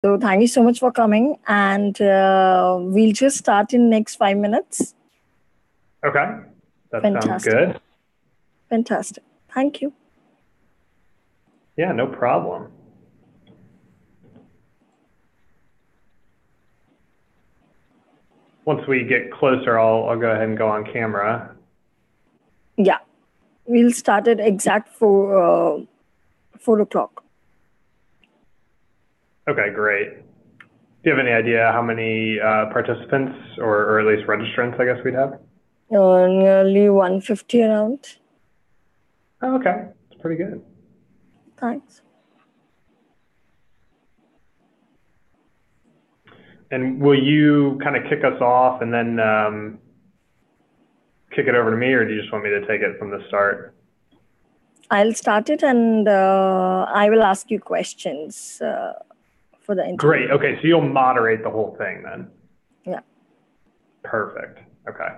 So thank you so much for coming, and we'll just start in next 5 minutes. Okay, that sounds Fantastic. good. Fantastic. Thank you. Yeah, no problem. Once we get closer, I'll go ahead and go on camera. Yeah, we'll start at exact 4 o'clock. Okay, great. Do you have any idea how many participants or at least registrants, I guess we'd have? Nearly 150 around. Oh, okay, it's pretty good. Thanks. And will you kind of kick us off and then kick it over to me, or do you just want me to take it from the start? I'll start it, and I will ask you questions for the interview. Great. Okay, so you'll moderate the whole thing then? Yeah. Perfect. Okay.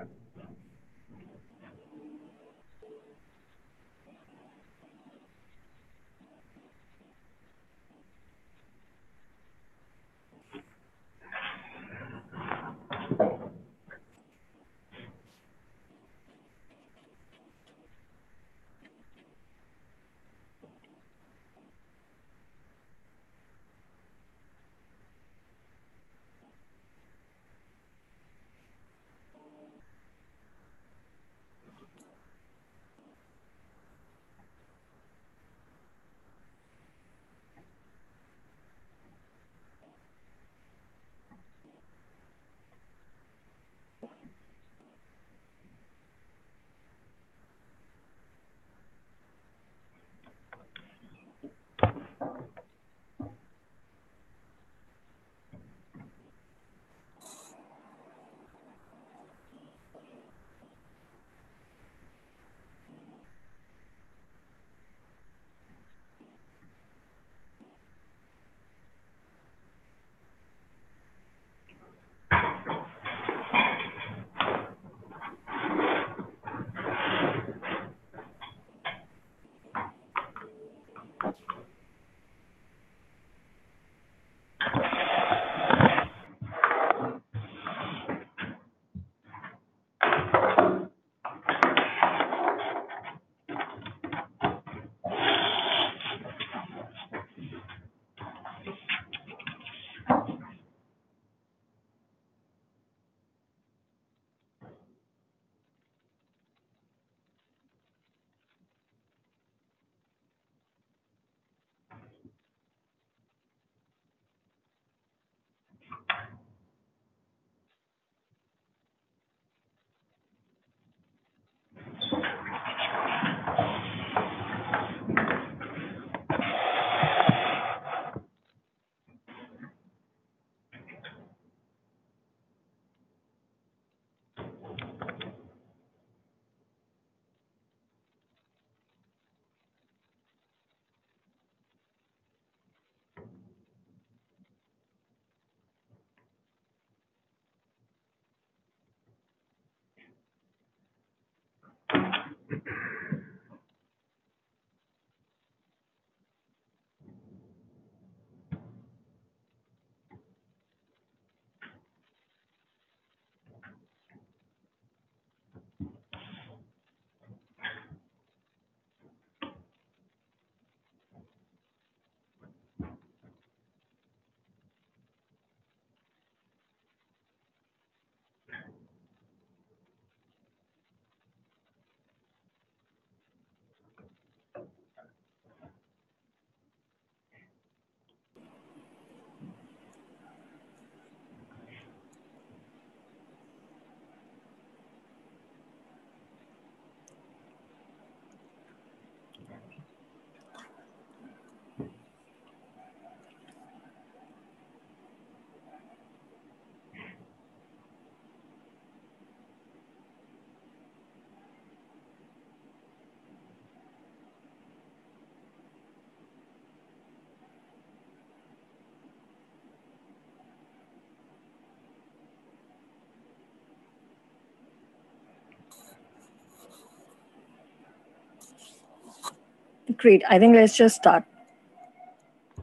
Great. I think let's just start.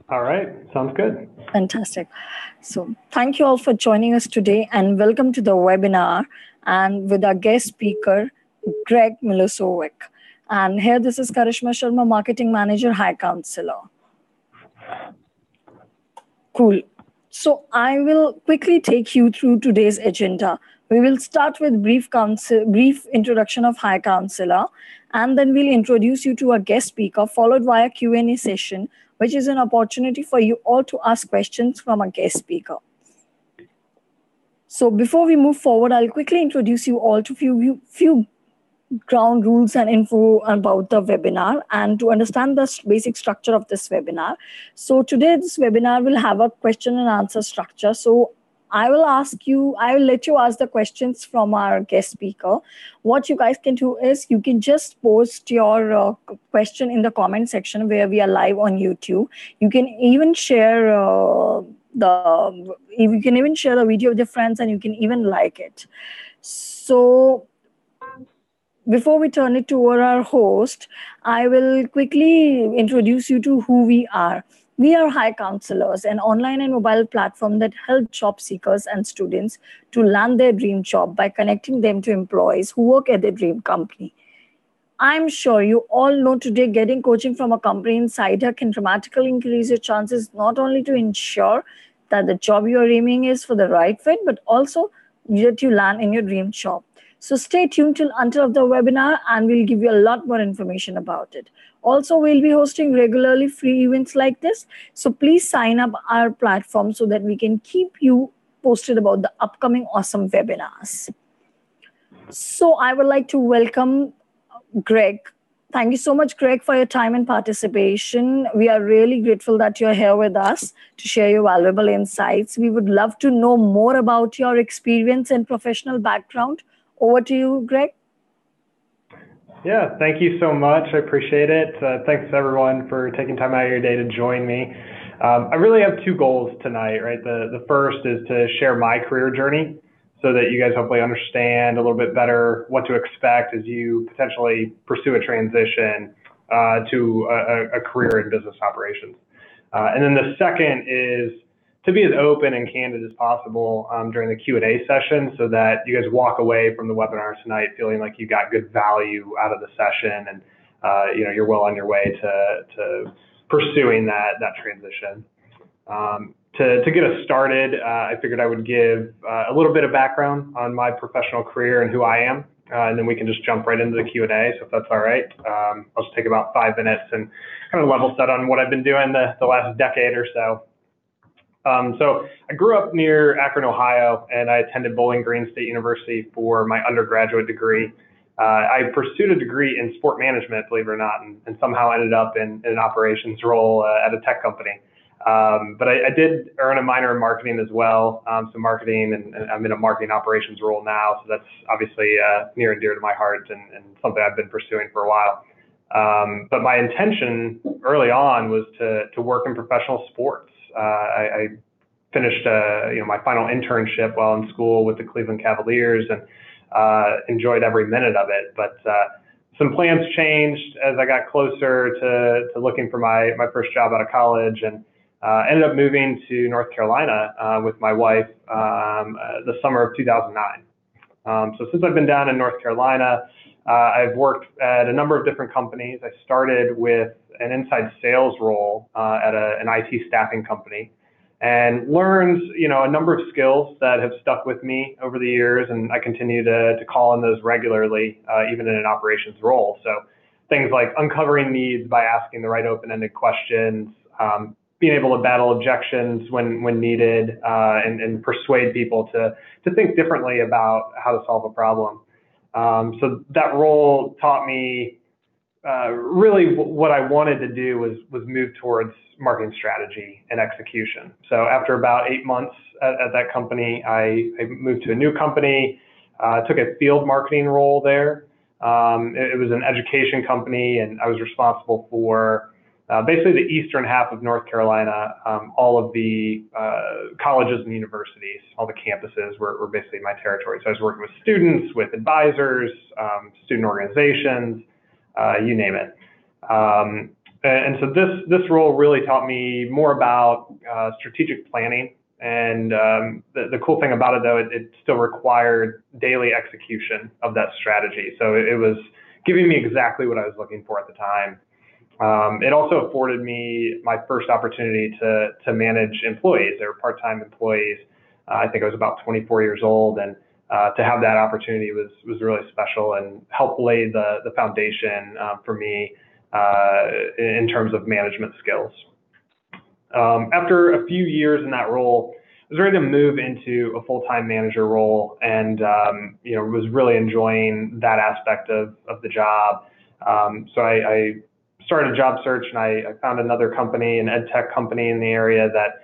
All right, sounds good. Fantastic. So, thank you all for joining us today and welcome to the webinar and with our guest speaker, Greg Milosovic. And here, this is Karishma Sharma, Marketing Manager, High Counselor. Cool. So, I will quickly take you through today's agenda. We will start with brief introduction of High Counselor, and then we'll introduce you to a guest speaker, followed by a Q&A session, which is an opportunity for you all to ask questions from a guest speaker. So before we move forward, I'll quickly introduce you all to few ground rules and info about the webinar and to understand the basic structure of this webinar. So today this webinar will have a question and answer structure. So I will let you ask the questions from our guest speaker. What you guys can do is you can just post your question in the comment section where we are live on YouTube. You can even share the video with your friends and you can even like it. So before we turn it to our host, I will quickly introduce you to who we are. We are High Counselors, an online and mobile platform that helps job seekers and students to land their dream job by connecting them to employees who work at their dream company. I'm sure you all know today getting coaching from a company insider can dramatically increase your chances not only to ensure that the job you're aiming is for the right fit, but also that you land in your dream job. So stay tuned till until of the webinar and we'll give you a lot more information about it. Also, we'll be hosting regularly free events like this. So please sign up our platform so that we can keep you posted about the upcoming awesome webinars. So I would like to welcome Greg. Thank you so much, Greg, for your time and participation. We are really grateful that you're here with us to share your valuable insights. We would love to know more about your experience and professional background. Over to you, Greg. Yeah, thank you so much. I appreciate it. Thanks everyone for taking time out of your day to join me. I really have two goals tonight, right? The first is to share my career journey so that you guys hopefully understand a little bit better what to expect as you potentially pursue a transition to a career in business operations. And then the second is to be as open and candid as possible during the Q&A session so that you guys walk away from the webinar tonight feeling like you got good value out of the session and you're well on your way to pursuing that transition. To get us started, I figured I would give a little bit of background on my professional career and who I am, and then we can just jump right into the Q&A, so if that's all right. I'll just take about 5 minutes and kind of level set on what I've been doing the last decade or so. So I grew up near Akron, Ohio, and I attended Bowling Green State University for my undergraduate degree. I pursued a degree in sport management, believe it or not, and somehow ended up in an operations role at a tech company. But I did earn a minor in marketing as well, so marketing, and I'm in a marketing operations role now, so that's obviously near and dear to my heart and something I've been pursuing for a while. But my intention early on was to work in professional sports. I finished my final internship while in school with the Cleveland Cavaliers and enjoyed every minute of it. But some plans changed as I got closer to looking for my first job out of college, and ended up moving to North Carolina with my wife the summer of 2009. So since I've been down in North Carolina, I've worked at a number of different companies. I started with an inside sales role at an IT staffing company, and learned a number of skills that have stuck with me over the years, and I continue to call on those regularly, even in an operations role. So things like uncovering needs by asking the right open-ended questions, being able to battle objections when needed, and persuade people to think differently about how to solve a problem. So that role taught me really what I wanted to do was move towards marketing strategy and execution. So after about 8 months at that company, I moved to a new company, took a field marketing role there. It was an education company, and I was responsible for basically the eastern half of North Carolina. All of the colleges and universities, all the campuses were basically my territory. So I was working with students, with advisors, student organizations, you name it. And so this role really taught me more about strategic planning. And the cool thing about it, though, it still required daily execution of that strategy. So it was giving me exactly what I was looking for at the time. It also afforded me my first opportunity to manage employees. They were part-time employees. I think I was about 24 years old, and to have that opportunity was really special and helped lay the foundation for me in terms of management skills. After a few years in that role, I was ready to move into a full-time manager role, and was really enjoying that aspect of the job. So I started a job search, and I found another company, an ed tech company in the area that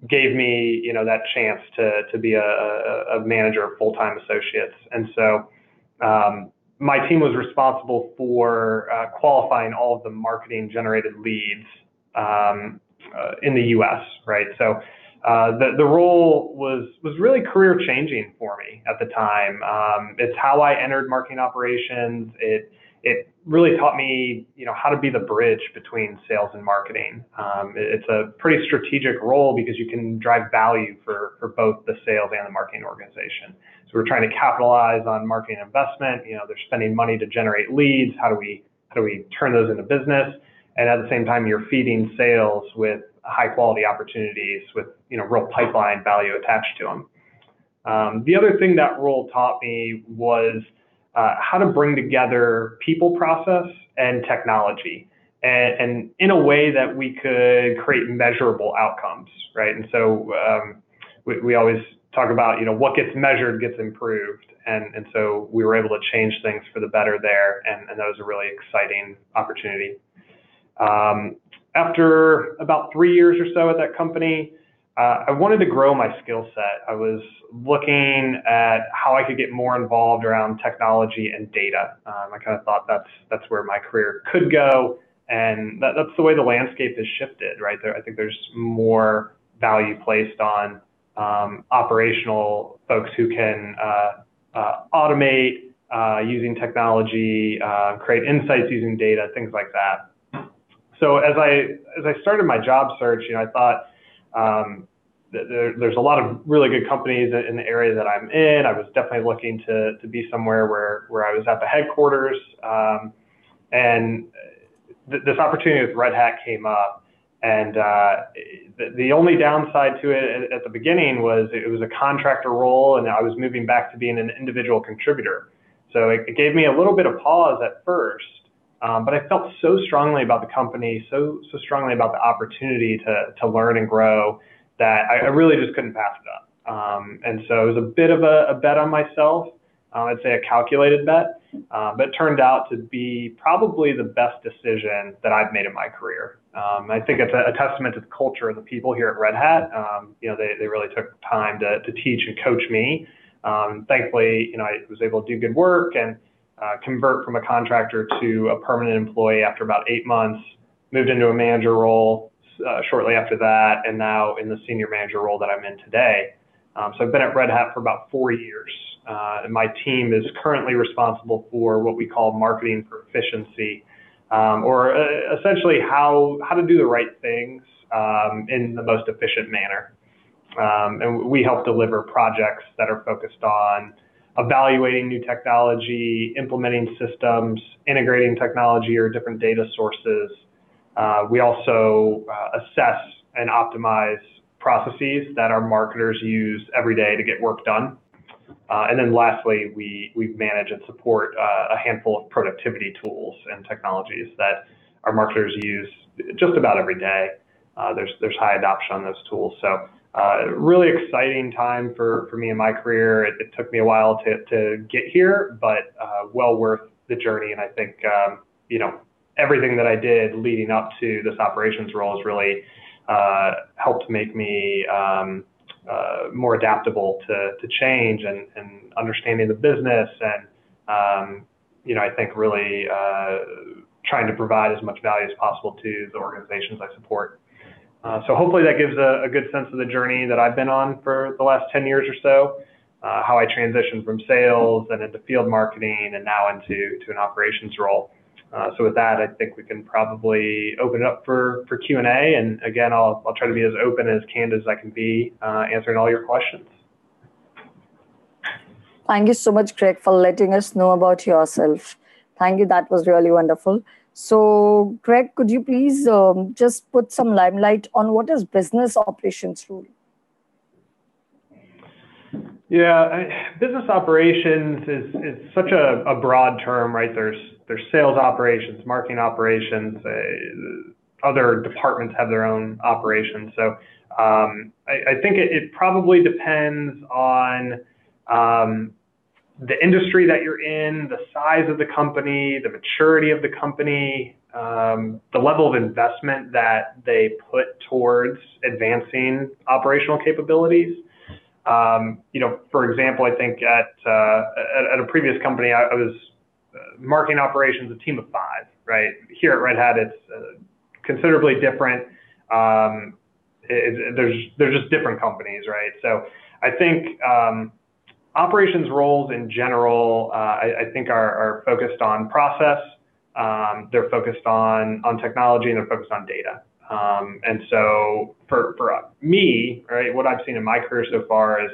gave me that chance to be a manager of full-time associates. And so my team was responsible for qualifying all of the marketing generated leads in the U.S. Right. So the role was really career changing for me at the time. It's how I entered marketing operations. It really taught me, how to be the bridge between sales and marketing. It's a pretty strategic role because you can drive value for both the sales and the marketing organization. So we're trying to capitalize on marketing investment. They're spending money to generate leads. How do we turn those into business? And at the same time, you're feeding sales with high quality opportunities with real pipeline value attached to them. The other thing that role taught me was how to bring together people, process, and technology, and in a way that we could create measurable outcomes, right? And so we always talk about, what gets measured gets improved, and so we were able to change things for the better there, and that was a really exciting opportunity. After about 3 years or so at that company, I wanted to grow my skill set. I was looking at how I could get more involved around technology and data. I kind of thought that's where my career could go, and that's the way the landscape has shifted, right? I think there's more value placed on operational folks who can automate using technology, create insights using data, things like that. So as I started my job search, I thought there's a lot of really good companies in the area that I'm in. I was definitely looking to be somewhere where I was at the headquarters, and this opportunity with Redhat came up. And the only downside to it at the beginning was it was a contractor role, and I was moving back to being an individual contributor. So it gave me a little bit of pause at first. But I felt so strongly about the company, so strongly about the opportunity to learn and grow that I really just couldn't pass it up. And so it was a bit of a bet on myself. I'd say a calculated bet, but it turned out to be probably the best decision that I've made in my career. I think it's a testament to the culture of the people here at Redhat. They really took time to teach and coach me. Thankfully, I was able to do good work and convert from a contractor to a permanent employee after about 8 months, moved into a manager role shortly after that, and now in the senior manager role that I'm in today. So I've been at Redhat for about 4 years, and my team is currently responsible for what we call marketing proficiency, or essentially how to do the right things in the most efficient manner. And we help deliver projects that are focused on evaluating new technology, implementing systems, integrating technology or different data sources. We also assess and optimize processes that our marketers use every day to get work done. And then lastly, we manage and support a handful of productivity tools and technologies that our marketers use just about every day. There's high adoption on those tools. So really exciting time for me in my career. It took me a while to get here, but well worth the journey. And I think, everything that I did leading up to this operations role has really helped make me more adaptable to change and understanding the business. And, I think really trying to provide as much value as possible to the organizations I support. So hopefully that gives a good sense of the journey that I've been on for the last 10 years or so, how I transitioned from sales and into field marketing and now into an operations role. So with that, I think we can probably open it up for Q&A. And again, I'll try to be as open and as candid as I can be, answering all your questions. Thank you so much, Greg, for letting us know about yourself. Thank you. That was really wonderful. So, Greg, could you please just put some limelight on what is business operations role? Yeah, business operations is such a broad term, right? There's sales operations, marketing operations, other departments have their own operations. So I think it probably depends on the industry that you're in, the size of the company, the maturity of the company, the level of investment that they put towards advancing operational capabilities. For example, I think at a previous company, I was marketing operations, a team of 5, right? Here at Red Hat, it's considerably different. There's just different companies, right? So I think operations roles in general, I think are focused on process. They're focused on technology, and they're focused on data. And so for me, right, what I've seen in my career so far is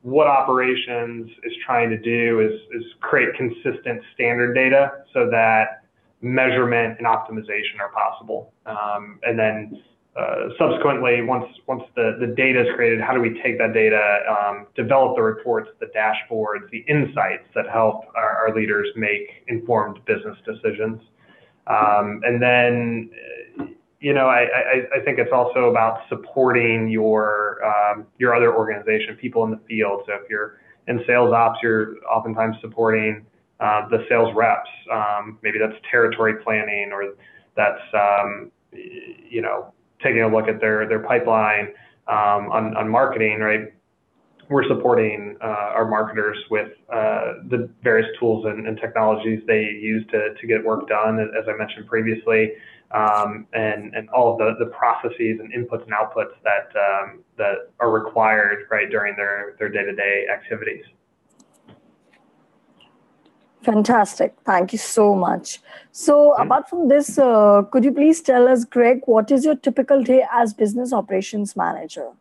what operations is trying to do is create consistent standard data so that measurement and optimization are possible. And then subsequently, once the data is created, how do we take that data, develop the reports, the dashboards, the insights that help our leaders make informed business decisions? And then I think it's also about supporting your other organization, people in the field. So if you're in sales ops, you're oftentimes supporting the sales reps. Maybe that's territory planning, or that's taking a look at their pipeline. On marketing, right? We're supporting our marketers with the various tools and technologies they use to get work done, as I mentioned previously, and all of the processes and inputs and outputs that are required, right, during their day-to-day activities. Fantastic. Thank you so much. So apart from this, could you please tell us, Greg, what is your typical day as business operations manager?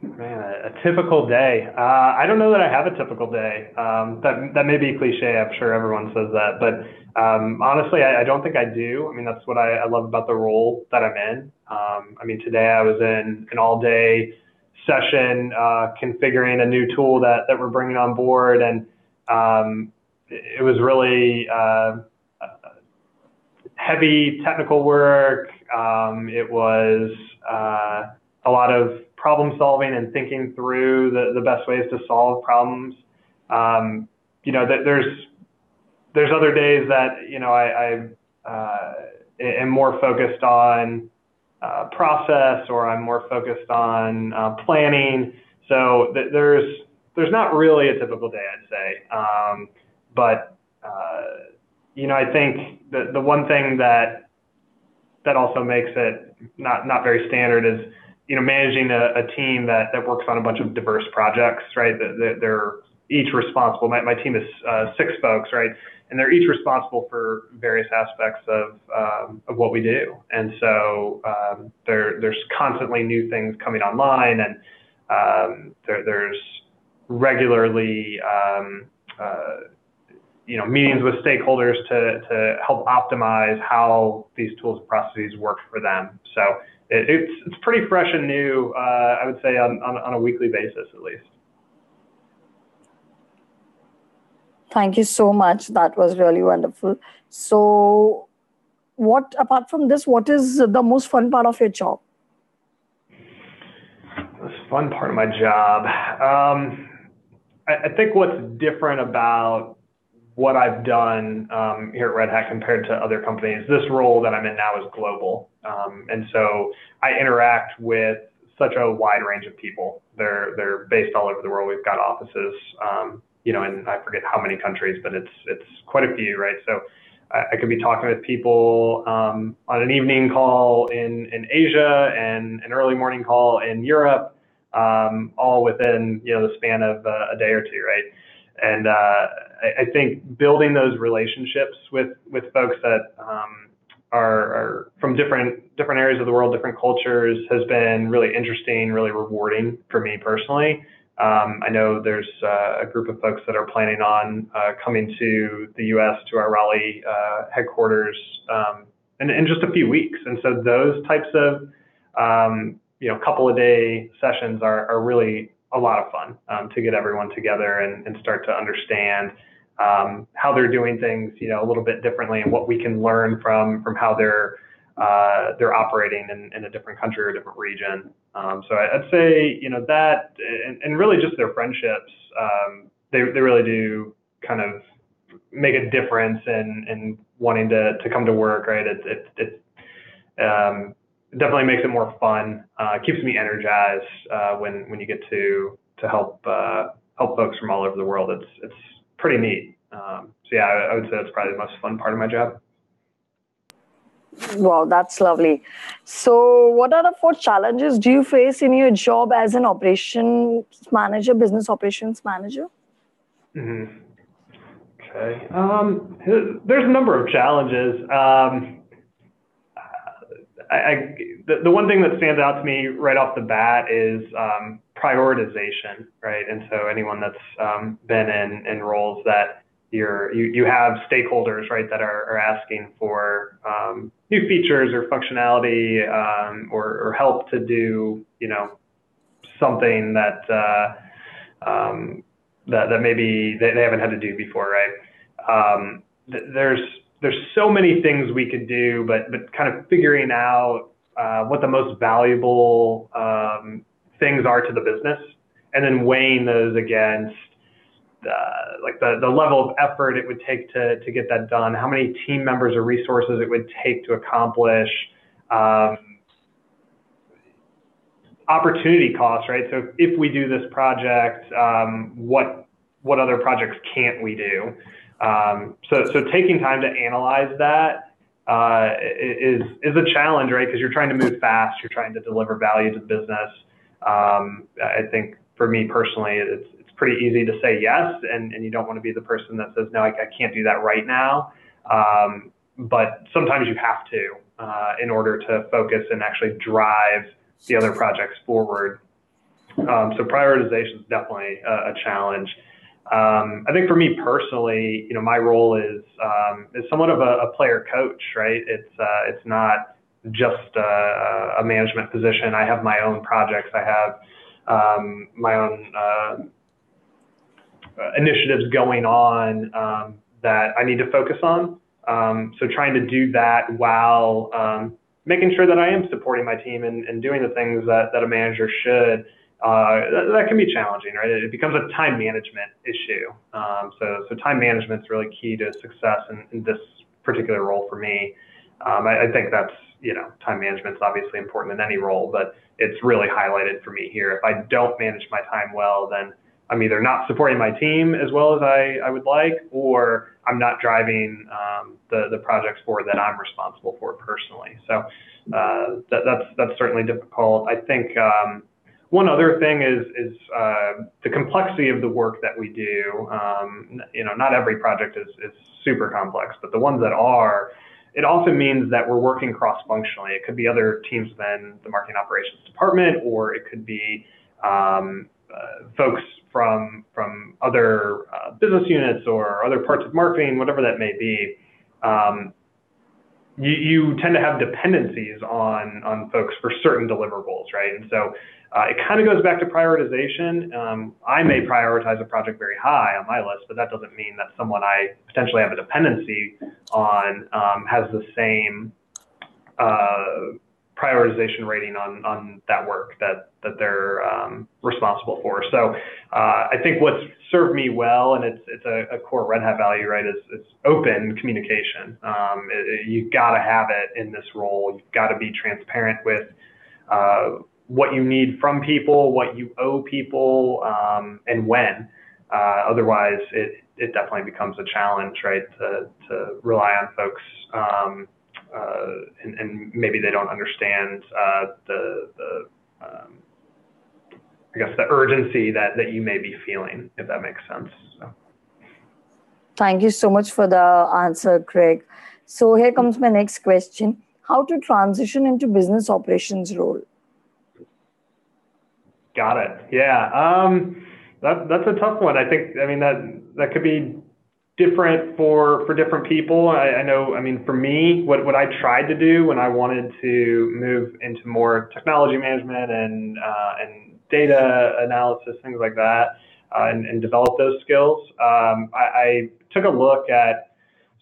Man, a typical day. I don't know that I have a typical day. That may be cliche. I'm sure everyone says that, but honestly, I don't think I do. I mean, that's what I love about the role that I'm in. I mean, today I was in an all-day session configuring a new tool that we're bringing on board, and it was really heavy technical work. It was a lot of problem solving and thinking through the best ways to solve problems. There's other days that I am more focused on process, or I'm more focused on planning. So there's not really a typical day, I'd say. But I think the one thing that also makes it not very standard is managing a team that works on a bunch of diverse projects, right? They're each responsible. My team is 6 folks, right? And they're each responsible for various aspects of what we do. And so there's constantly new things coming online, and there's regularly meetings with stakeholders to help optimize how these tools and processes work for them. So it's pretty fresh and new, I would say, on a weekly basis at least. Thank you so much. That was really wonderful. So apart from this, what is the most fun part of your job? The most fun part of my job. I think what's different about what I've done here at Red Hat compared to other companies, this role that I'm in now is global. And so I interact with such a wide range of people. They're based all over the world. We've got offices, in I forget how many countries, but it's quite a few, right? So I could be talking with people on an evening call in Asia and an early morning call in Europe, all within the span of a day or two, right? And I think building those relationships with folks that are from different areas of the world, different cultures, has been really interesting, really rewarding for me personally. I know there's a group of folks that are planning on coming to the U.S. to our Raleigh headquarters in just a few weeks, and so those types of couple of day sessions are really a lot of fun to get everyone together and start to understand how they're doing things, a little bit differently, and what we can learn from how they're operating in a different country or a different region. So I'd say, that, and really just their friendships, they really do kind of make a difference in wanting to come to work, right? It definitely makes it more fun. Keeps me energized when you get to help folks from all over the world. It's pretty neat. So yeah, I would say that's probably the most fun part of my job. Wow, that's lovely. So, what are the 4 challenges do you face in your job as an operations manager, business operations manager? Mm-hmm. Okay. There's a number of challenges. The one thing that stands out to me right off the bat is prioritization, right? And so anyone that's been in roles that you have stakeholders, right, that are asking for new features or functionality or help to do, something that that maybe they haven't had to do before, right? There's so many things we could do, but kind of figuring out what the most valuable things are to the business, and then weighing those against like the level of effort it would take to get that done, how many team members or resources it would take to accomplish, opportunity costs, right? So if we do this project, what other projects can't we do? So taking time to analyze that is a challenge, right? Because you're trying to move fast, you're trying to deliver value to the business. I think for me personally, it's pretty easy to say yes, and you don't want to be the person that says, no, I can't do that right now. But sometimes you have to in order to focus and actually drive the other projects forward. So prioritization is definitely a challenge. I think for me personally, my role is somewhat of a player coach, right? It's not just a management position. I have my own projects. I have my own initiatives going on that I need to focus on. So trying to do that while making sure that I am supporting my team and doing the things that a manager should. That can be challenging, right? It becomes a time management issue. So time management is really key to success in this particular role for me. I think that's, time management is obviously important in any role, but it's really highlighted for me here. If I don't manage my time well, then I'm either not supporting my team as well as I would like, or I'm not driving the projects forward that I'm responsible for personally. So that's certainly difficult. I think one other thing is the complexity of the work that we do. Not every project is super complex, but the ones that are, it often means that we're working cross-functionally. It could be other teams within the marketing operations department, or it could be folks from other business units or other parts of marketing, whatever that may be. You tend to have dependencies on folks for certain deliverables, right? And so it kind of goes back to prioritization. I may prioritize a project very high on my list, but that doesn't mean that someone I potentially have a dependency on has the same prioritization rating on that work that they're responsible for. So I think what's served me well, and it's a core Red Hat value, right, is open communication. You've got to have it in this role. You've got to be transparent with what you need from people, what you owe people, and when. Otherwise, it definitely becomes a challenge, right, to rely on folks and maybe they don't understand I guess the urgency that you may be feeling, if that makes sense. So. Thank you so much for the answer, Craig. So here comes my next question. How to transition into business operations role? Got it. Yeah. That's a tough one. I mean, that could be different for different people. I know, I mean, for me, what I tried to do when I wanted to move into more technology management and data analysis, things like that, and develop those skills, I took a look at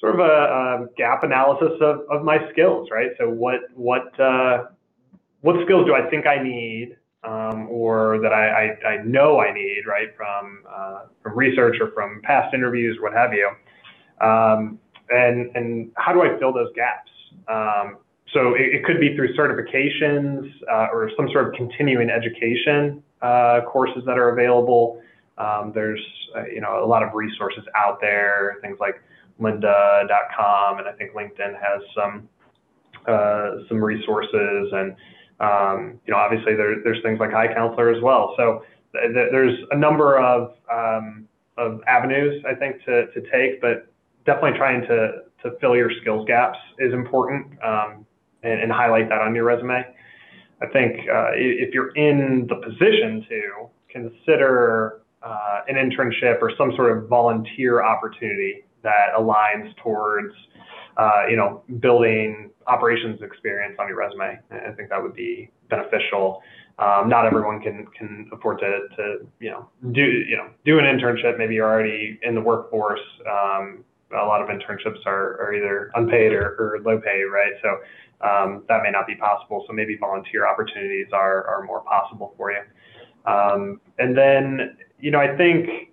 sort of a gap analysis of my skills, right? So what skills do I think I need, or that I know I need, right, from research or from past interviews, what have you, and how do I fill those gaps? So it could be through certifications or some sort of continuing education courses that are available. There's a lot of resources out there, things like lynda.com, and I think LinkedIn has some resources, and obviously there's things like iCounselor as well. So there's a number of avenues, I think, to take, but definitely trying to fill your skills gaps is important, and highlight that on your resume. I think if you're in the position to consider an internship or some sort of volunteer opportunity that aligns towards building operations experience on your resume, I think that would be beneficial. Not everyone can afford to do an internship. Maybe you're already in the workforce. A lot of internships are either unpaid or low pay, right? So that may not be possible. So maybe volunteer opportunities are more possible for you. And then I think,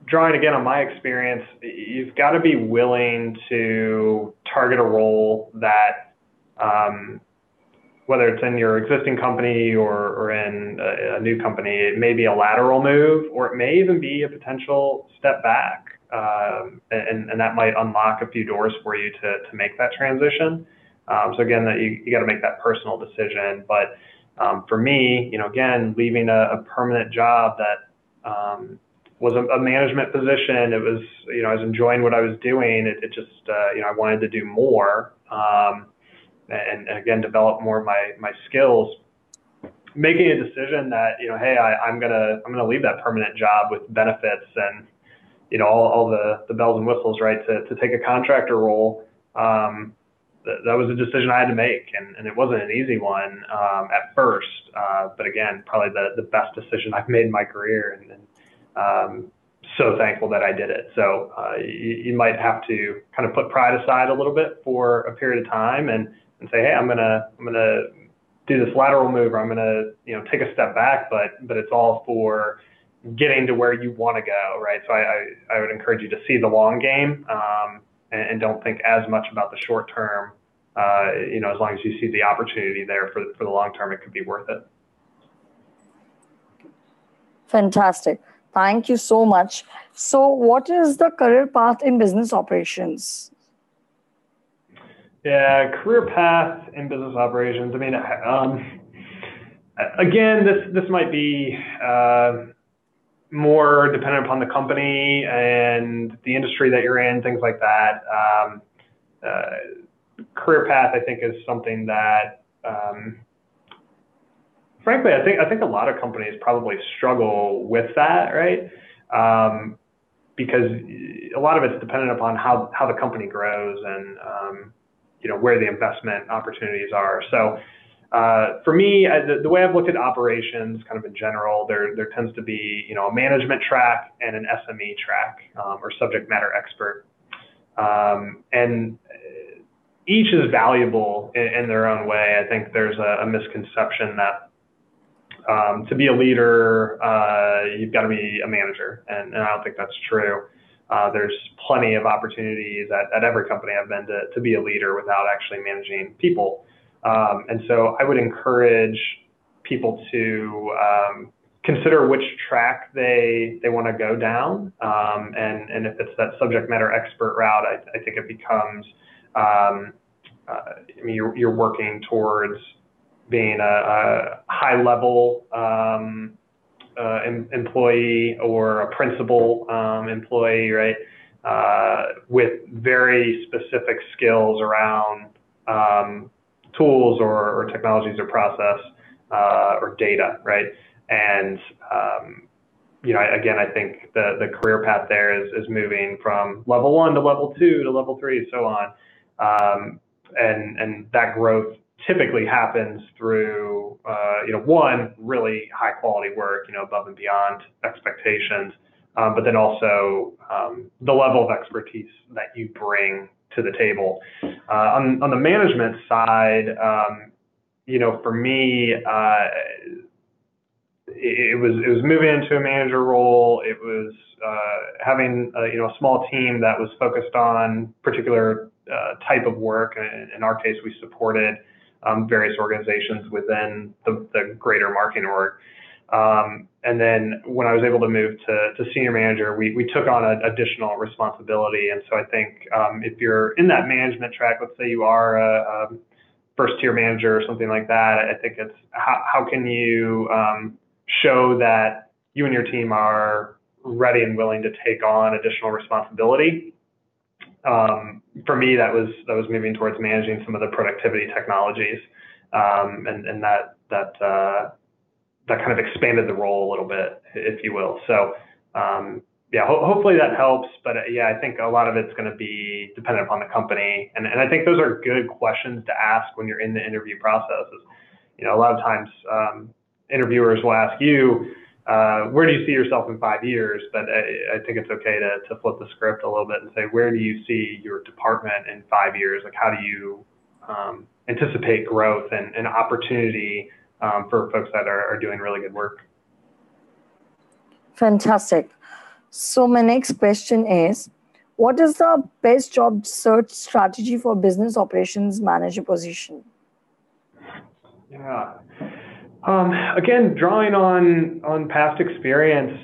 drawing again on my experience, you've got to be willing to target a role that, whether it's in your existing company or in a new company, it may be a lateral move, or it may even be a potential step back. And that might unlock a few doors for you to make that transition. So again, that you got to make that personal decision. But for me, again, leaving a permanent job that was a management position. It was, I was enjoying what I was doing. It just, I wanted to do more, and again, develop more of my skills. Making a decision that, hey, I'm gonna leave that permanent job with benefits and, all the bells and whistles, right, to take a contractor role. That was a decision I had to make, and it wasn't an easy one at first. But again, probably the best decision I've made in my career, and so thankful that I did it. So you might have to kind of put pride aside a little bit for a period of time and say, hey, I'm gonna do this lateral move, or I'm gonna take a step back, but it's all for getting to where you want to go, right? So I would encourage you to see the long game, and don't think as much about the short term. As long as you see the opportunity there for the long term, it could be worth it. Fantastic. Thank you so much. So, what is the career path in business operations? Yeah, career path in business operations. I mean, again, this might be more dependent upon the company and the industry that you're in, things like that. Career path, I think, is something that, frankly, I think a lot of companies probably struggle with that, right? Because a lot of it's dependent upon how the company grows and where the investment opportunities are. So for me, the way I've looked at operations, kind of in general, there tends to be a management track and an SME track, or subject matter expert, and each is valuable in their own way. I think there's a misconception that to be a leader, you've got to be a manager, and I don't think that's true. There's plenty of opportunities at every company I've been to be a leader without actually managing people. And so I would encourage people to consider which track they want to go down. And if it's that subject matter expert route, I think it becomes, you're working towards being a high level employee or a principal employee, right? with very specific skills around tools or technologies or process or data, right? And again, I think the career path there is moving from level 1 to level 2 to level 3 and so on. And that growth typically happens through, one, really high quality work, above and beyond expectations, but then also the level of expertise that you bring to the table. On the management side, for me, it was moving into a manager role. It was having a small team that was focused on particular type of work. In our case, we supported various organizations within the greater marketing org. And then when I was able to move to senior manager, we took on additional responsibility. And so I think if you're in that management track, let's say you are a first tier manager or something like that, I think it's how can you show that you and your team are ready and willing to take on additional responsibility. For me, that was moving towards managing some of the productivity technologies, and that kind of expanded the role a little bit, if you will. So hopefully that helps. But I think a lot of it's going to be dependent upon the company, and I think those are good questions to ask when you're in the interview processes. A lot of times interviewers will ask you, where do you see yourself in 5 years? But I think it's okay to flip the script a little bit and say, where do you see your department in 5 years? Like, how do you anticipate growth and opportunity for folks that are doing really good work? Fantastic. So my next question is, what is the best job search strategy for business operations manager position? Yeah. Again, drawing on past experience,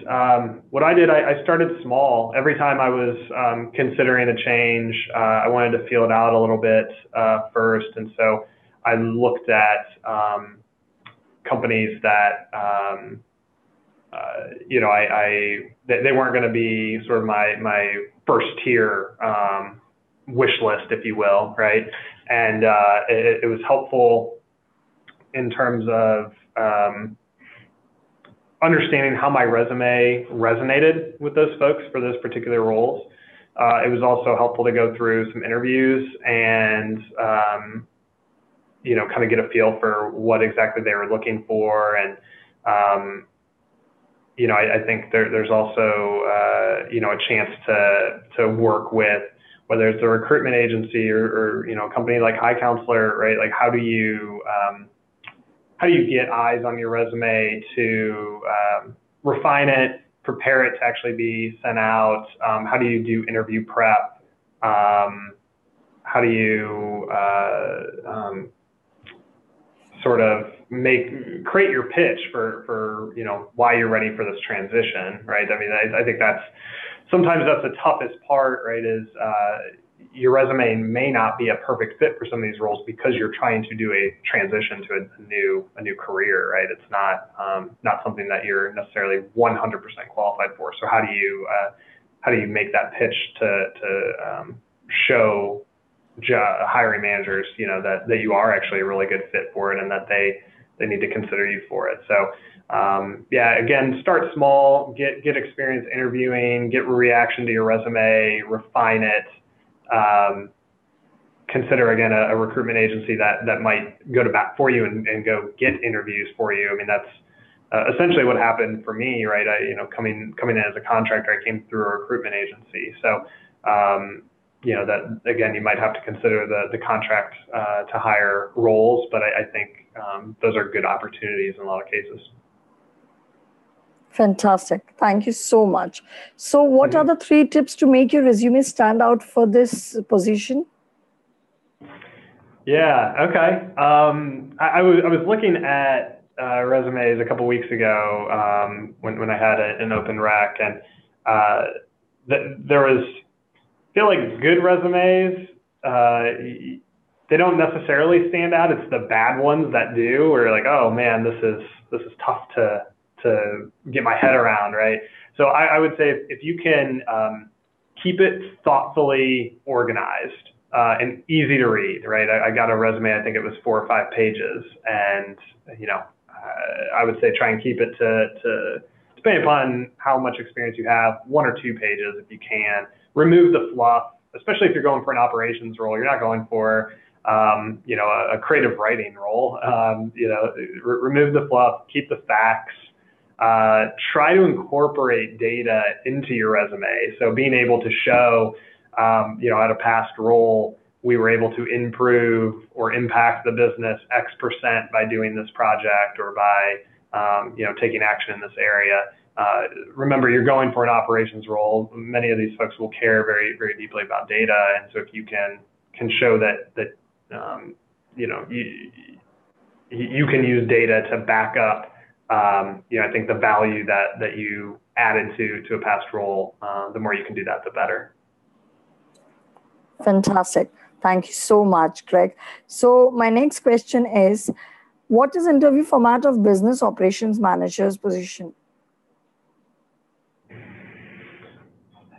what I did, I started small. Every time I was considering a change, I wanted to feel it out a little bit first. And so I looked at companies that, they weren't going to be sort of my first tier wish list, if you will, right? And it was helpful in terms of understanding how my resume resonated with those folks for those particular roles. It was also helpful to go through some interviews and, kind of get a feel for what exactly they were looking for. And, I think there's also, a chance to work with, whether it's a recruitment agency or a company like iCounselor, right? Like, how do you get eyes on your resume to refine it, prepare it to actually be sent out? How do you do interview prep? How do you sort of create your pitch for why you're ready for this transition, right? I mean, I think sometimes that's the toughest part, right? Is your resume may not be a perfect fit for some of these roles because you're trying to do a transition to a new career, right? It's not something that you're necessarily 100% qualified for. So how do you make that pitch to show hiring managers, that you are actually a really good fit for it and that they need to consider you for it. So again, start small, get experience interviewing, get reaction to your resume, refine it. Consider again a recruitment agency that might go to bat for you and go get interviews for you. I mean, that's essentially what happened for me, right? Coming in as a contractor, I came through a recruitment agency. So, that again, you might have to consider the contract to hire roles, but I think those are good opportunities in a lot of cases. Fantastic. Thank you so much. So what are the 3 tips to make your resume stand out for this position? Yeah, okay. I was looking at resumes a couple weeks ago when I had an open rec, and there was, I feel like good resumes, they don't necessarily stand out. It's the bad ones that do, where you're like, oh man, this is tough to get my head around, right? So I would say if you can keep it thoughtfully organized and easy to read, right? I got a resume, I think it was 4 or 5 pages, and I would say try and keep it to depending upon how much experience you have, 1 or 2 pages if you can. Remove the fluff, especially if you're going for an operations role. You're not going for a creative writing role. Remove the fluff, keep the facts. Try to incorporate data into your resume. So being able to show, at a past role, we were able to improve or impact the business X% by doing this project or by, taking action in this area. Remember, you're going for an operations role. Many of these folks will care very, very deeply about data. And so if you can show that you can use data to back up, I think the value that you added to a past role, the more you can do that, the better. Fantastic. Thank you so much, Greg. So my next question is, what is interview format of business operations manager's position?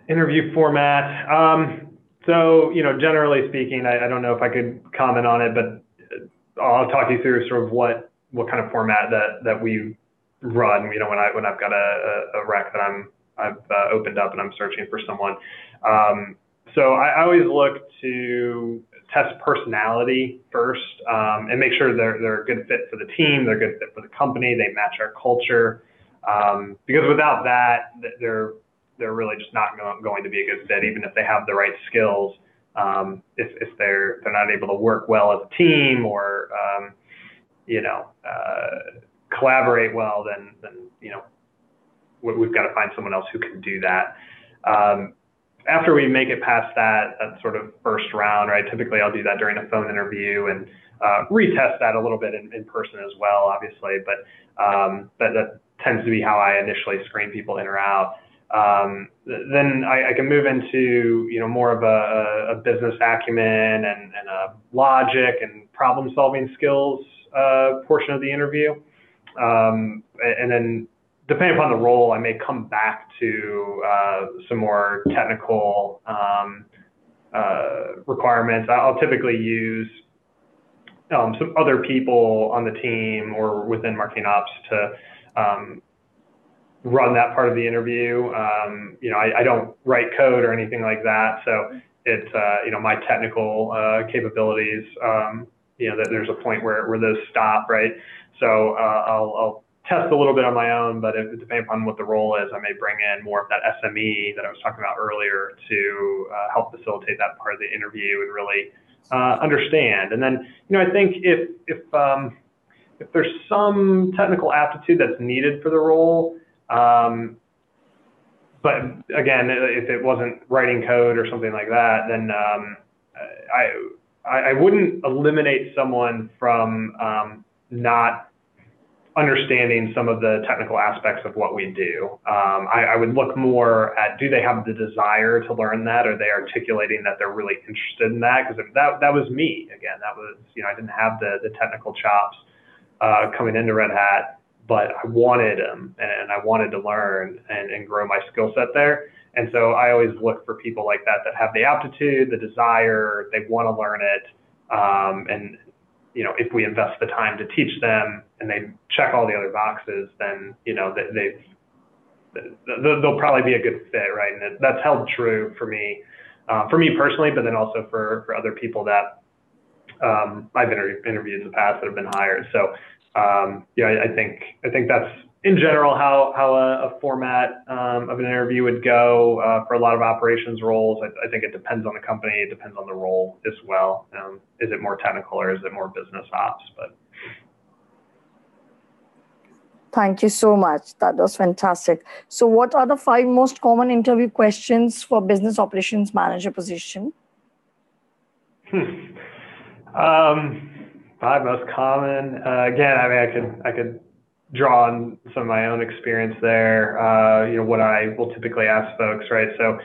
Interview format. So, generally speaking, I don't know if I could comment on it, but I'll talk you through sort of what kind of format that we run. When I've got a rec that I've opened up and I'm searching for someone. So I always look to test personality first and make sure they're a good fit for the team, they're a good fit for the company, they match our culture. Because without that, they're really just not going to be a good fit, even if they have the right skills. If they're not able to work well as a team or collaborate well, then we've got to find someone else who can do that. After we make it past that sort of first round, right? Typically, I'll do that during a phone interview and retest that a little bit in person as well, obviously. But that tends to be how I initially screen people in or out. Then I can move into more of a business acumen and a logic and problem solving skills portion of the interview. And then depending upon the role, I may come back to some more technical requirements. I'll typically use some other people on the team or within marketing ops to run that part of the interview. I don't write code or anything like that, so it's my technical capabilities. That there's a point where those stop, right? So I'll test a little bit on my own, but depending upon what the role is, I may bring in more of that SME that I was talking about earlier to help facilitate that part of the interview and really understand. And then, I think if there's some technical aptitude that's needed for the role, but again, if it wasn't writing code or something like that, then I wouldn't eliminate someone from not understanding some of the technical aspects of what we do. I would look more at, do they have the desire to learn that? Are they articulating that they're really interested in that? Because that was me. Again, that was, I didn't have the technical chops coming into Red Hat, but I wanted them and I wanted to learn and grow my skill set there. And so I always look for people like that have the aptitude, the desire, they want to learn it. And if we invest the time to teach them and they check all the other boxes, then, they'll probably be a good fit, right? And that's held true for me personally, but then also for other people that I've interviewed in the past that have been hired. So, I think that's in general how a format of an interview would go for a lot of operations roles. I think it depends on the company. It depends on the role as well. Is it more technical or is it more business ops? But thank you so much. That was fantastic. So what are the 5 most common interview questions for business operations manager position? 5 most common. Again, I could draw on some of my own experience there. What I will typically ask folks, right? So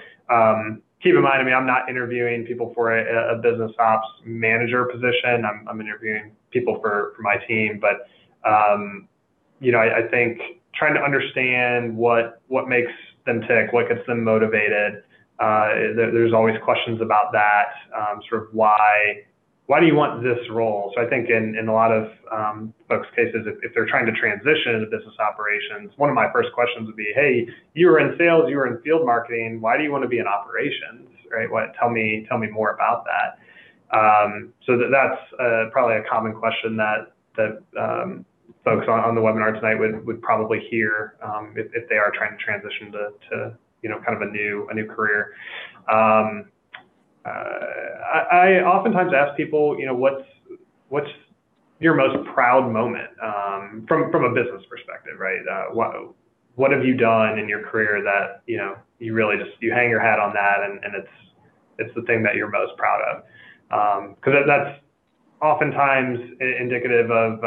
keep in mind, I'm not interviewing people for a business ops manager position. I'm interviewing people for my team, but I think trying to understand what makes them tick, what gets them motivated, there's always questions about that, sort of why do you want this role? So I think in a lot of folks' cases, if they're trying to transition into business operations, one of my first questions would be, hey, you were in sales, you were in field marketing, why do you want to be in operations, right? Tell me more about that. So that's probably a common question that folks on the webinar tonight would probably hear if they are trying to transition to kind of a new career. I oftentimes ask people, what's your most proud moment from a business perspective, right? What have you done in your career that you really you hang your hat on that, and it's the thing that you're most proud of, because that's oftentimes indicative of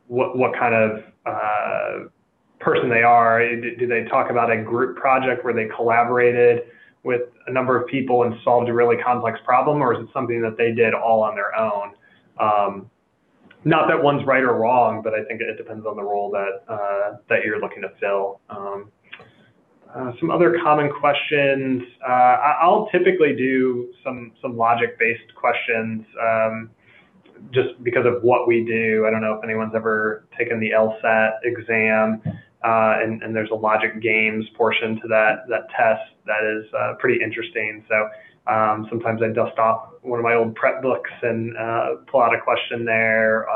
what kind of person they are. Do they talk about a group project where they collaborated with a number of people and solved a really complex problem, or is it something that they did all on their own? Not that one's right or wrong, but I think it depends on the role that you're looking to fill. Some other common questions. I'll typically do some logic-based questions just because of what we do. I don't know if anyone's ever taken the LSAT exam, and there's a logic games portion to that test that is pretty interesting. So sometimes I dust off one of my old prep books and pull out a question there,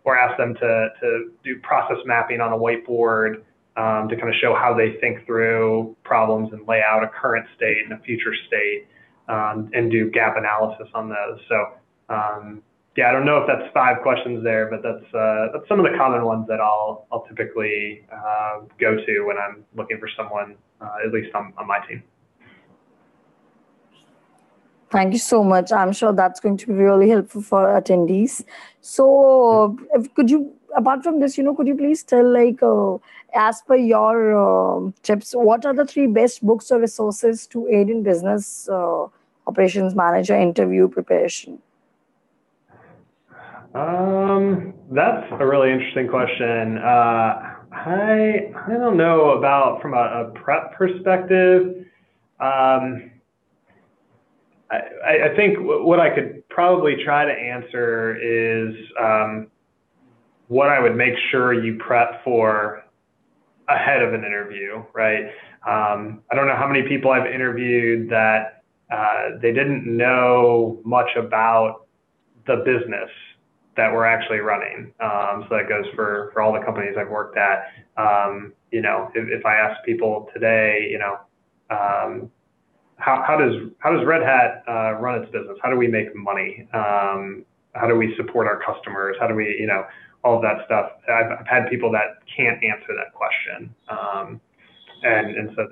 or ask them to do process mapping on a whiteboard to kind of show how they think through problems and lay out a current state and a future state, and do gap analysis on those. So yeah, I don't know if that's 5 questions there, but that's some of the common ones that I'll typically go to when I'm looking for someone, at least on my team. Thank you so much. I'm sure that's going to be really helpful for attendees. So could you, apart from this, could you please tell, as per your tips, what are the 3 best books or resources to aid in business operations manager interview preparation? That's a really interesting question. I don't know about from a prep perspective. I think what I could probably try to answer is what I would make sure you prep for ahead of an interview, right? I don't know how many people I've interviewed that they didn't know much about the business that we're actually running. So that goes for all the companies I've worked at. If I ask people today, how does Red Hat run its business? How do we make money? How do we support our customers? How do we, all of that stuff. I've had people that can't answer that question, and so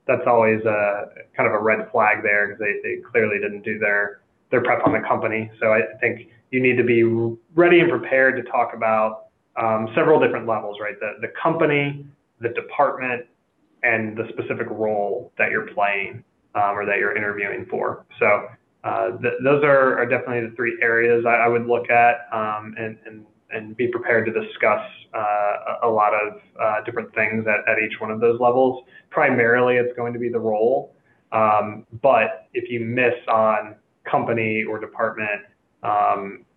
that's always a kind of a red flag there, because they clearly didn't do their prep on the company. So I think you need to be ready and prepared to talk about several different levels, right? The company, the department, and the specific role that you're playing or that you're interviewing for. So those are definitely the 3 areas I would look at, and be prepared to discuss a lot of different things at each one of those levels. Primarily, it's going to be the role, but if you miss on company or department,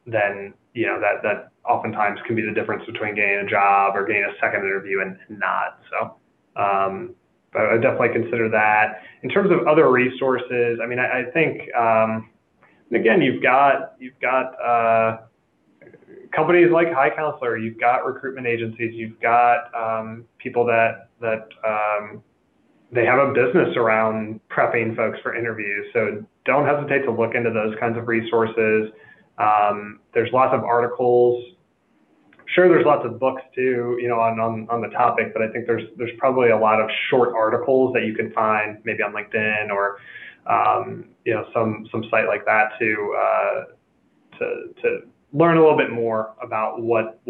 then that oftentimes can be the difference between getting a job or getting a second interview and not. So but I definitely consider that. In terms of other resources, I mean, I think again, you've got companies like High Counselor, you've got recruitment agencies, you've got people that they have a business around prepping folks for interviews. So don't hesitate to look into those kinds of resources. There's lots of articles. Sure, there's lots of books too, on the topic, but I think there's probably a lot of short articles that you can find maybe on LinkedIn or some site like that to learn a little bit more about what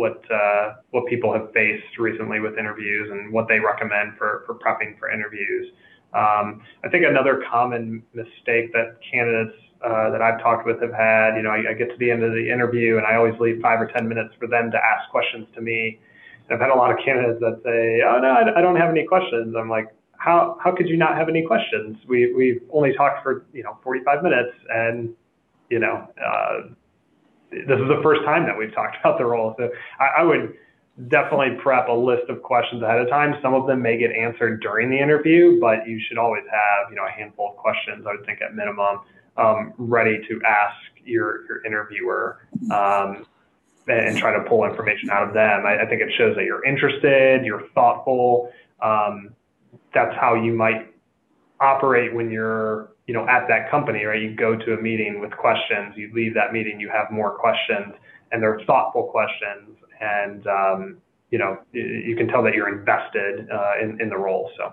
people have faced recently with interviews and what they recommend for prepping for interviews. I think another common mistake that candidates that I've talked with have had, I get to the end of the interview and I always leave 5 or 10 minutes for them to ask questions to me. And I've had a lot of candidates that say, oh no, I don't have any questions. I'm like, how could you not have any questions? We've only talked for 45 minutes, and this is the first time that we've talked about the role. So I would definitely prep a list of questions ahead of time. Some of them may get answered during the interview, but you should always have a handful of questions, I would think at minimum, ready to ask your interviewer, and try to pull information out of them. I think it shows that you're interested, you're thoughtful. That's how you might operate when you're at that company, right? You go to a meeting with questions, you leave that meeting, you have more questions, and they're thoughtful questions, and you can tell that you're invested in the role. So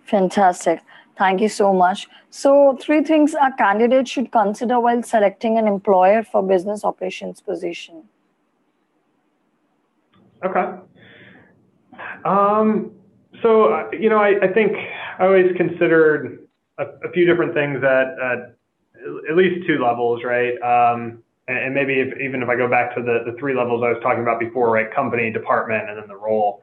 fantastic. Thank you so much. So 3 things a candidate should consider while selecting an employer for business operations position. Okay. So I think I always considered a few different things at least 2 levels, right? And maybe even if I go back to the 3 levels I was talking about before, right? Company, department, and then the role.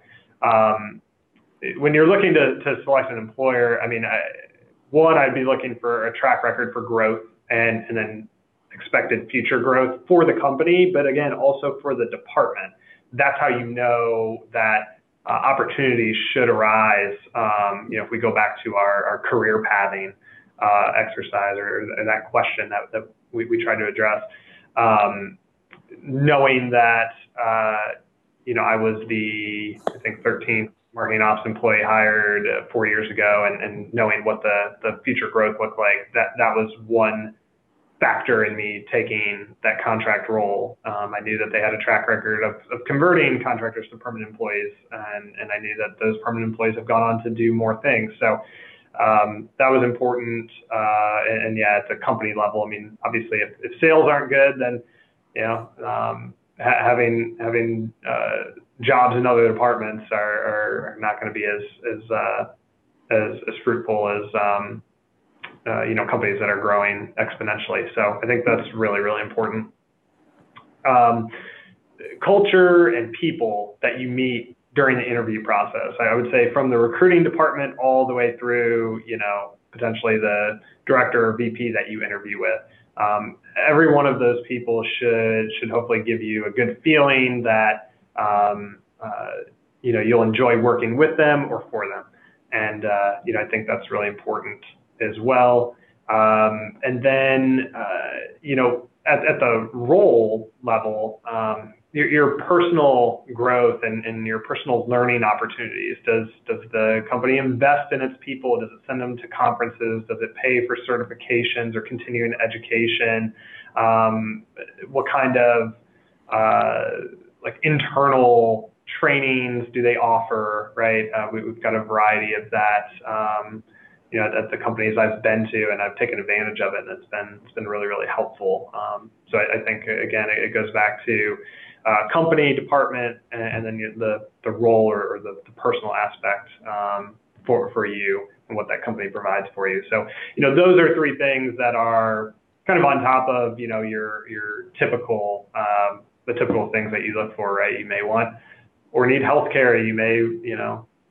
When you're looking to select an employer, I mean, I'd be looking for a track record for growth and then expected future growth for the company, but again, also for the department. That's how you know that opportunities should arise. If we go back to our career pathing exercise or that question that we try to address, knowing that I was the 13th marketing ops employee hired 4 years ago, and knowing what the future growth looked like, that was one factor in me taking that contract role. I knew that they had a track record of converting contractors to permanent employees, and I knew that those permanent employees have gone on to do more things. So that was important. And yeah, at the company level, I mean, obviously, if sales aren't good, then having jobs in other departments are not going to be as fruitful as companies that are growing exponentially. So I think that's really, really important. Culture and people that you meet during the interview process. I would say from the recruiting department all the way through, potentially the director or VP that you interview with. Every one of those people should hopefully give you a good feeling that you'll enjoy working with them or for them. And I think that's really important as well. And then at the role level, your personal growth and your personal learning opportunities. Does the company invest in its people? Does it send them to conferences? Does it pay for certifications or continuing education? What kind of internal trainings do they offer, right? We've got a variety of that, at the companies I've been to, and I've taken advantage of it, and it's been really, really helpful. So I think, again, it goes back to company, department, and then the role or the personal aspect for you and what that company provides for you. So, those are 3 things that are kind of on top of, your typical, the typical things that you look for, right? You may want or need healthcare. You may,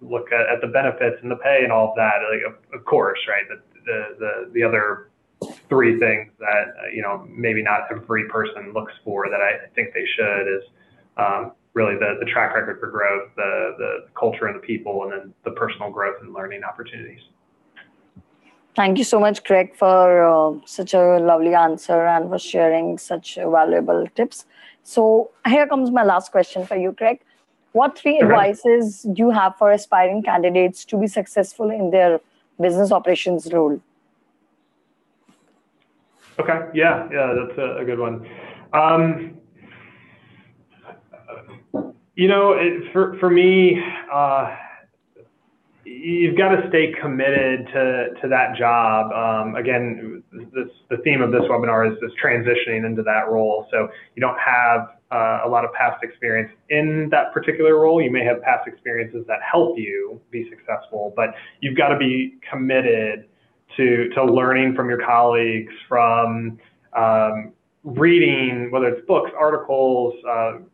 look at the benefits and the pay and all of that. Like, of course, right? The other 3 things that, maybe not every person looks for that I think they should is really the track record for growth, the culture and the people, and then the personal growth and learning opportunities. Thank you so much, Craig, for such a lovely answer and for sharing such valuable tips. So here comes my last question for you, Craig. What 3 advices do you have for aspiring candidates to be successful in their business operations role? Okay, yeah, that's a good one. For me, you've got to stay committed to that job. Again, the theme of this webinar is transitioning into that role. So you don't have a lot of past experience in that particular role. You may have past experiences that help you be successful, but you've got to be committed to learning from your colleagues, from reading, whether it's books, articles,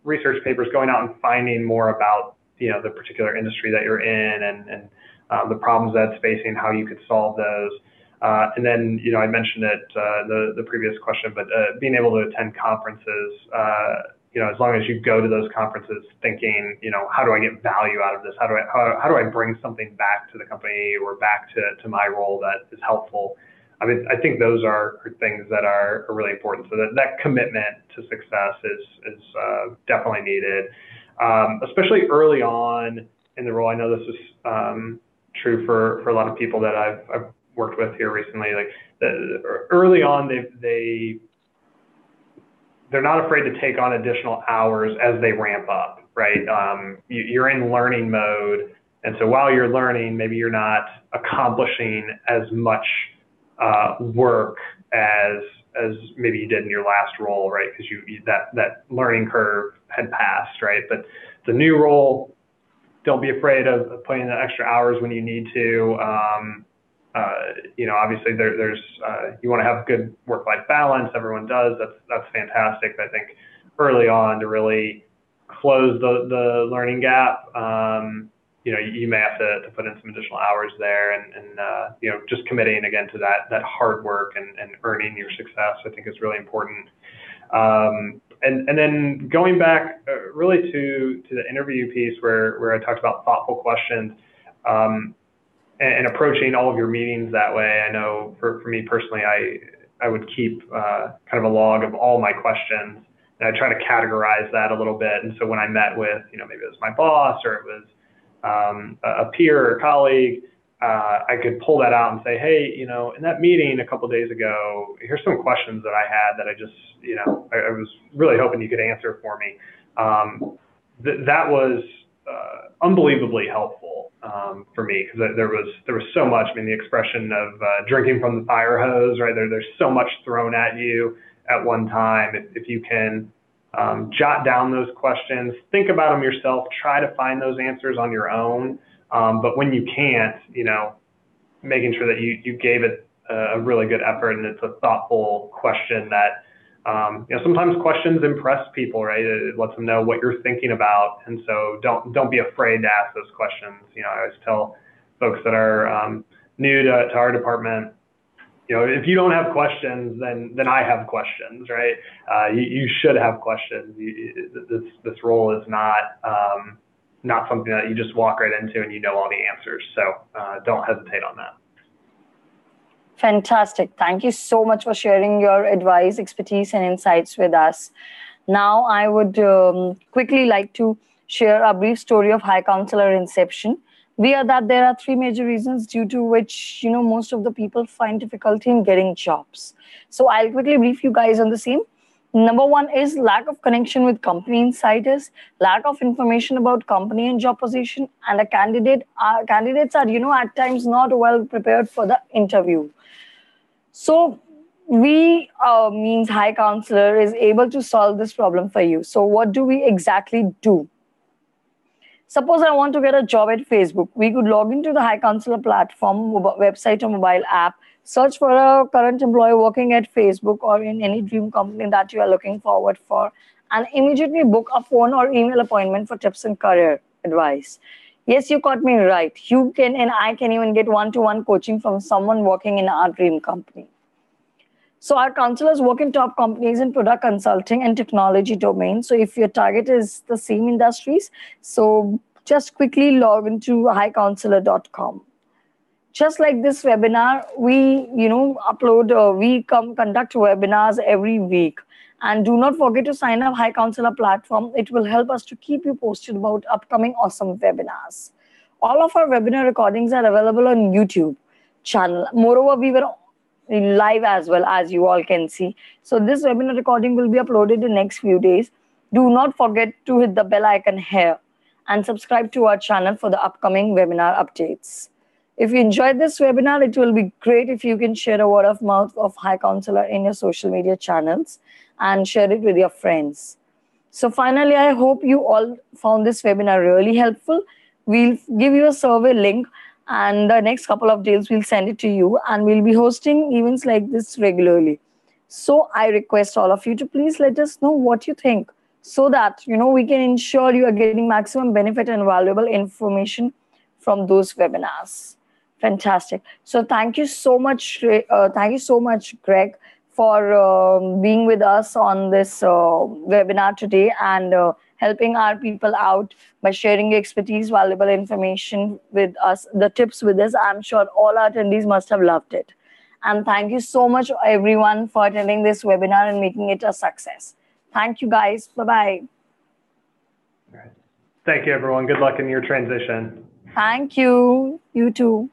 research papers, going out and finding more about the particular industry that you're in, and the problems that's facing, how you could solve those. And then, I mentioned it the previous question, but being able to attend conferences, as long as you go to those conferences thinking, how do I get value out of this? How do I bring something back to the company or back to my role that is helpful? I mean, I think those are things that are really important. So that commitment to success is definitely needed, especially early on in the role. I know this is true for a lot of people that I've worked with here recently. Like early on, they're not afraid to take on additional hours as they ramp up, right? You're in learning mode, and so while you're learning, maybe you're not accomplishing as much work as maybe you did in your last role, right? Because that learning curve had passed, right? But the new role, don't be afraid of putting in the extra hours when you need to. Obviously there's you want to have good work-life balance. Everyone does. That's fantastic. I think early on to really close the learning gap, you may have to put in some additional hours there, and just committing again to that hard work and earning your success, I think is really important. And then going back really to the interview piece where I talked about thoughtful questions, and approaching all of your meetings that way. I know for me personally, I would keep kind of a log of all my questions, and I try to categorize that a little bit. And so when I met with, maybe it was my boss or it was a peer or a colleague, I could pull that out and say, hey, in that meeting a couple of days ago, here's some questions that I had that I just, I was really hoping you could answer for me. That was unbelievably helpful for me, because there was so much. I mean, the expression of drinking from the fire hose, right? There's so much thrown at you at one time. If you can jot down those questions, think about them yourself, try to find those answers on your own. But when you can't, making sure that you gave it a really good effort and it's a thoughtful question that, sometimes questions impress people, right? It lets them know what you're thinking about. And so don't be afraid to ask those questions. I always tell folks that are new to our department, if you don't have questions, then I have questions, right? You should have questions. This role is not something that you just walk right into and all the answers. So don't hesitate on that. Fantastic. Thank you so much for sharing your advice, expertise, and insights with us. Now, I would quickly like to share a brief story of High Counselor inception. There are three major reasons due to which, most of the people find difficulty in getting jobs. So I'll quickly brief you guys on the same. Number one is lack of connection with company insiders, lack of information about company and job position, and candidates are, at times not well prepared for the interview. So we means High Counselor is able to solve this problem for you. So what do we exactly do? Suppose I want to get a job at Facebook. We could log into the High Counselor platform, website or mobile app, search for a current employee working at Facebook or in any dream company that you are looking forward for, and immediately book a phone or email appointment for tips and career advice. Yes, you caught me right. You can and I can even get one-to-one coaching from someone working in our dream company. So our counselors work in top companies in product consulting and technology domain. So if your target is the same industries, so just quickly log into highcounselor.com. Just like this webinar, we conduct webinars every week. And do not forget to sign up High Counselor platform. It will help us to keep you posted about upcoming awesome webinars. All of our webinar recordings are available on YouTube channel. Moreover, we were live as well, as you all can see. So this webinar recording will be uploaded in the next few days. Do not forget to hit the bell icon here and subscribe to our channel for the upcoming webinar updates. If you enjoyed this webinar, it will be great if you can share a word of mouth of High Counselor in your social media channels and share it with your friends. So finally, I hope you all found this webinar really helpful. We'll give you a survey link, and the next couple of days we'll send it to you, and we'll be hosting events like this regularly. So I request all of you to please let us know what you think. so that we can ensure you are getting maximum benefit and valuable information from those webinars. Fantastic. So thank you so much, thank you so much, Greg, for being with us on this webinar today and helping our people out by sharing your expertise, valuable information with us, the tips with us. I'm sure all our attendees must have loved it. And thank you so much, everyone, for attending this webinar and making it a success. Thank you, guys. Bye-bye. Thank you, everyone. Good luck in your transition. Thank you. You too.